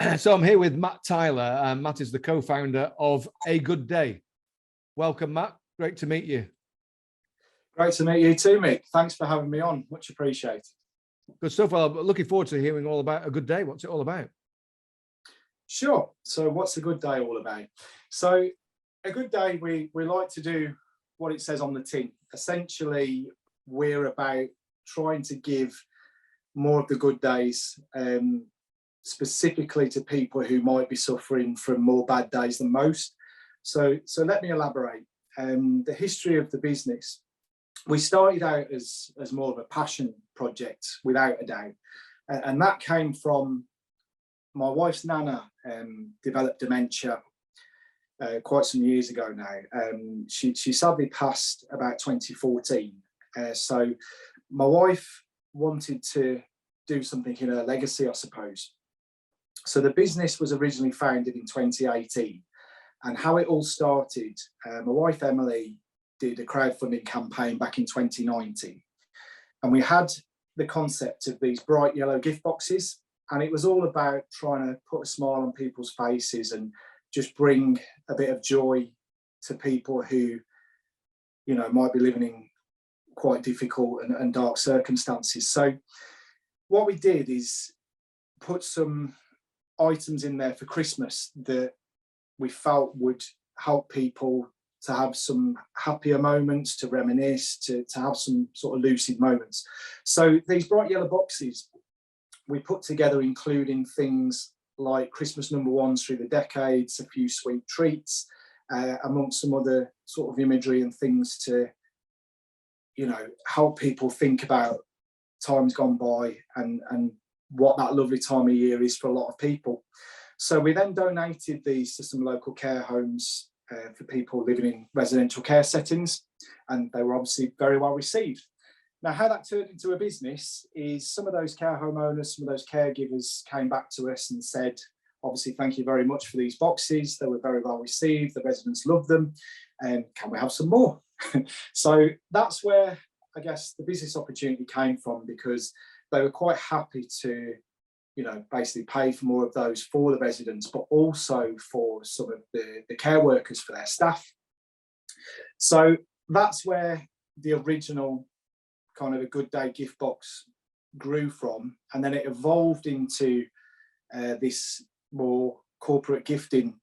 So I'm here with Matt Tyler, and Matt is the co-founder of A Good Day. Welcome, Matt. Great to meet you. Great to meet you too, Mick. Thanks for having me on. Much appreciated. Good stuff. Well, I'm looking forward to hearing all about A Good Day. What's it all about? Sure. So what's a good day all about? So a good day, we like to do what it says on the tin. Essentially, we're about trying to give more of the good days, specifically to people who might be suffering from more bad days than most. So let me elaborate. The history of the business, we started out as more of a passion project, without a doubt. And that came from my wife's nana developed dementia quite some years ago now. She sadly passed about 2014. So my wife wanted to do something in her legacy, I suppose. So the business was originally founded in 2018. And how it all started, my wife Emily did a crowdfunding campaign back in 2019. And we had the concept of these bright yellow gift boxes. And it was all about trying to put a smile on people's faces and just bring a bit of joy to people who, you know, might be living in quite difficult and dark circumstances. So what we did is put some items in there for Christmas that we felt would help people to have some happier moments, to reminisce, to have some sort of lucid moments. So these bright yellow boxes we put together, including things like Christmas number ones through the decades, a few sweet treats, amongst some other sort of imagery and things to, you know, help people think about times gone by and what that lovely time of year is for a lot of people. So we then donated these to some local care homes for people living in residential care settings, and they were obviously very well received. Now, how that turned into a business is some of those care home owners, some of those caregivers came back to us and said, obviously, thank you very much for these boxes. They were very well received. The residents loved them. And can we have some more? So that's where, I guess, the business opportunity came from, because they were quite happy to, you know, basically pay for more of those for the residents, but also for some of the care workers for their staff. So that's where the original kind of a good day gift box grew from, and then it evolved into this more corporate gifting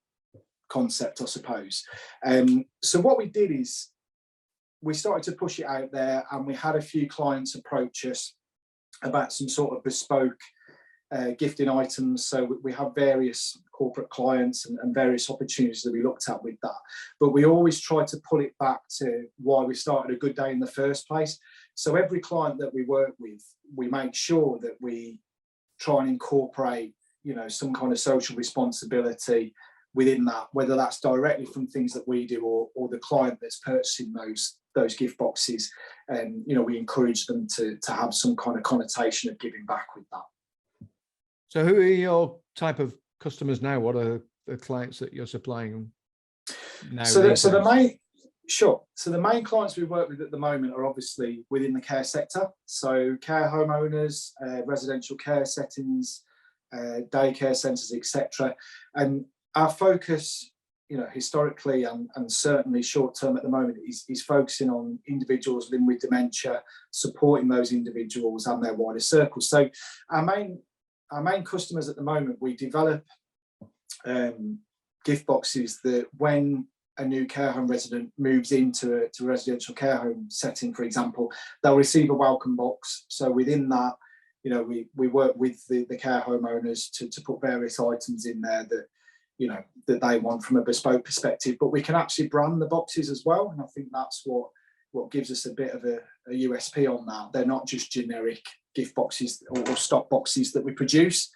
concept, I suppose. So what we did is we started to push it out there, and we had a few clients approach us about some sort of bespoke gifting items. So we have various corporate clients and various opportunities that we looked at with that. But we always try to pull it back to why we started a good day in the first place. So every client that we work with, we make sure that we try and incorporate, you know, some kind of social responsibility within that, whether that's directly from things that we do or the client that's purchasing those gift boxes. And, you know, we encourage them to have some kind of connotation of giving back with that. So who are your type of customers now? What are the clients that you're supplying now? So the main clients we work with at the moment are obviously within the care sector. So care homeowners, residential care settings, daycare centres, etc. And our focus, you know, historically and certainly short term at the moment is focusing on individuals living with dementia, supporting those individuals and their wider circles. So our main customers at the moment, we develop gift boxes that when a new care home resident moves into a residential care home setting, for example, they'll receive a welcome box. So within that, you know, we work with the care home owners to put various items in there that, you know, that they want from a bespoke perspective, but we can actually brand the boxes as well. And I think that's what gives us a bit of a USP on that. They're not just generic gift boxes or stock boxes that we produce.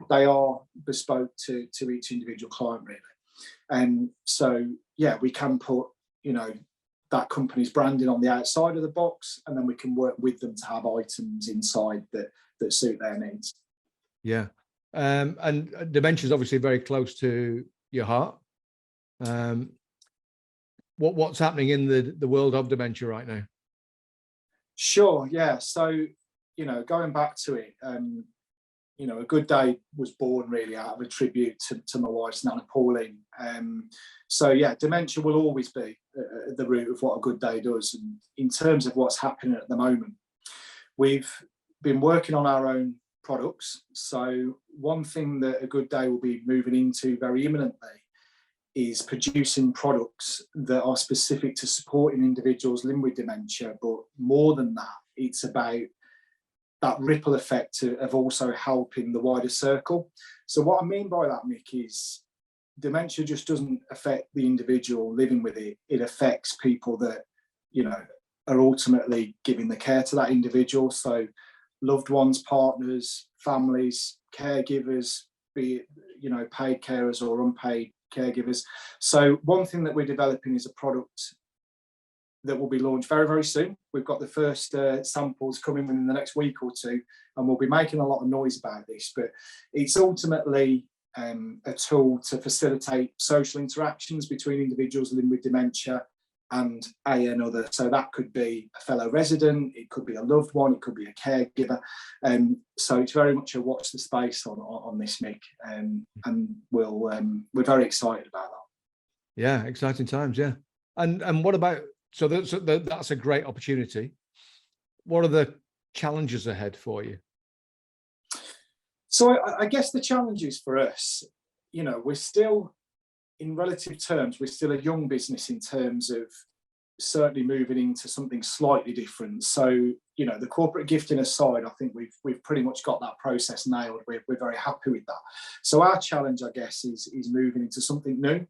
They are bespoke to each individual client, really. And so, yeah, we can put, you know, that company's branding on the outside of the box, and then we can work with them to have items inside that suit their needs. Yeah. And dementia is obviously very close to your heart. What's happening in the world of dementia right now? Sure, yeah. So, you know, going back to it, you know, A Good Day was born really out of a tribute to my wife's Nana Pauline. So yeah, dementia will always be at the root of what A Good Day does. And in terms of what's happening at the moment, we've been working on our own products. So one thing that A Good Day will be moving into very imminently is producing products that are specific to supporting individuals living with dementia. But more than that, it's about that ripple effect of also helping the wider circle. So what I mean by that, Mick, is dementia just doesn't affect the individual living with it. It affects people that, you know, are ultimately giving the care to that individual. So loved ones, partners, families, caregivers, be it, you know, paid carers or unpaid caregivers. So one thing that we're developing is a product that will be launched very, very soon. We've got the first samples coming within the next week or two, and we'll be making a lot of noise about this, but it's ultimately a tool to facilitate social interactions between individuals living with dementia and another. So that could be a fellow resident, it could be a loved one, it could be a caregiver. So it's very much a watch the space on this, Mick, and we're very excited about that. Yeah, exciting times. Yeah, and what about that's a great opportunity. What are the challenges ahead for you? So I guess the challenges for us, you know, we're still, in relative terms, we're still a young business in terms of certainly moving into something slightly different. So, you know, the corporate gifting aside, I think we've pretty much got that process nailed. We're very happy with that. So our challenge, I guess, is moving into something new.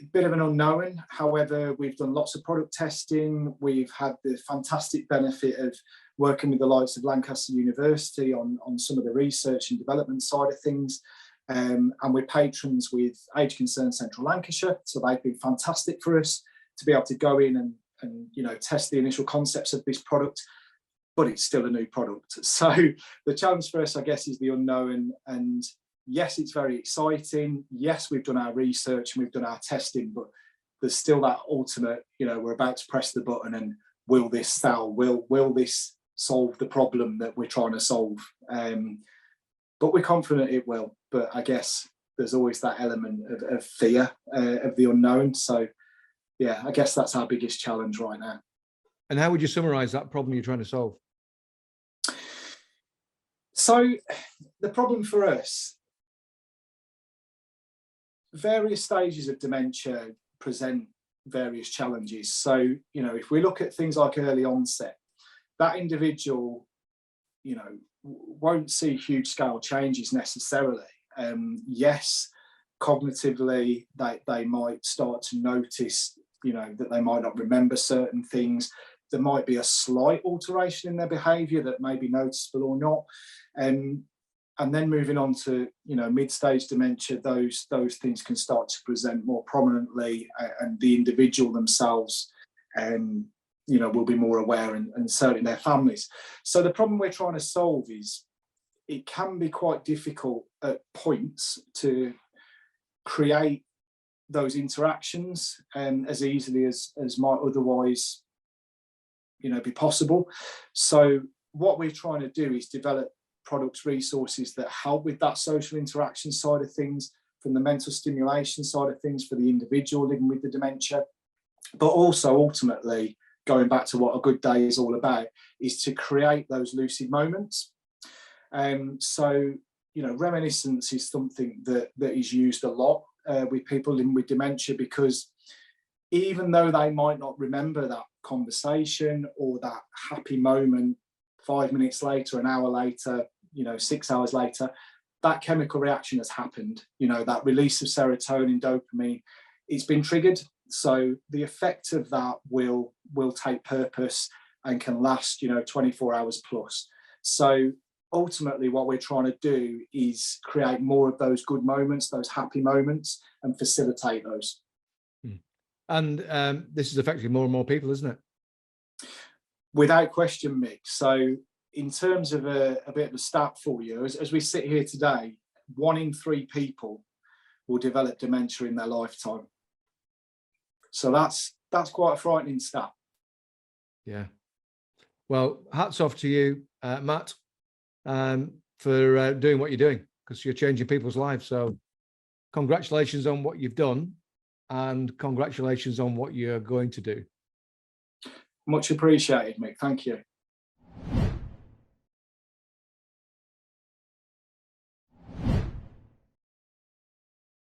A bit of an unknown. However, we've done lots of product testing. We've had the fantastic benefit of working with the likes of Lancaster University on some of the research and development side of things. And we're patrons with Age Concern Central Lancashire. So they've been fantastic for us to be able to go in and you know, test the initial concepts of this product, but it's still a new product. So the challenge for us, I guess, is the unknown. And yes, it's very exciting. Yes, we've done our research and we've done our testing, but there's still that ultimate, you know, we're about to press the button and will this sell? Will this solve the problem that we're trying to solve? But we're confident it will. But I guess there's always that element of fear of the unknown. So yeah, I guess that's our biggest challenge right now. And how would you summarize that problem you're trying to solve? So the problem for us, various stages of dementia present various challenges. So, you know, if we look at things like early onset, that individual, you know, won't see huge scale changes necessarily. Yes, cognitively, they might start to notice, you know, that they might not remember certain things. There might be a slight alteration in their behaviour that may be noticeable or not. And then moving on to, you know, mid-stage dementia, those things can start to present more prominently, and the individual themselves, you know, will be more aware, and certainly their families. So the problem we're trying to solve is it can be quite difficult at points to create those interactions as easily as might otherwise, you know, be possible. So what we're trying to do is develop products, resources that help with that social interaction side of things, from the mental stimulation side of things for the individual living with the dementia, but also ultimately, going back to what A Good Day is all about, is to create those lucid moments. So, you know, reminiscence is something that is used a lot with people living with dementia, because even though they might not remember that conversation or that happy moment 5 minutes later, an hour later, you know, 6 hours later, that chemical reaction has happened. You know, that release of serotonin, dopamine, it's been triggered. So the effect of that will take purpose and can last, you know, 24 hours plus. So ultimately what we're trying to do is create more of those good moments, those happy moments, and facilitate those. And this is affecting more and more people, isn't it? Without question, Mick. So in terms of a bit of a stat for you, as we sit here today, 1 in 3 people will develop dementia in their lifetime. So that's quite a frightening stat. Yeah. Well, hats off to you, Matt. for doing what you're doing, because you're changing people's lives. So congratulations on what you've done, and congratulations on what you're going to do. Much appreciated, Mick. Thank you.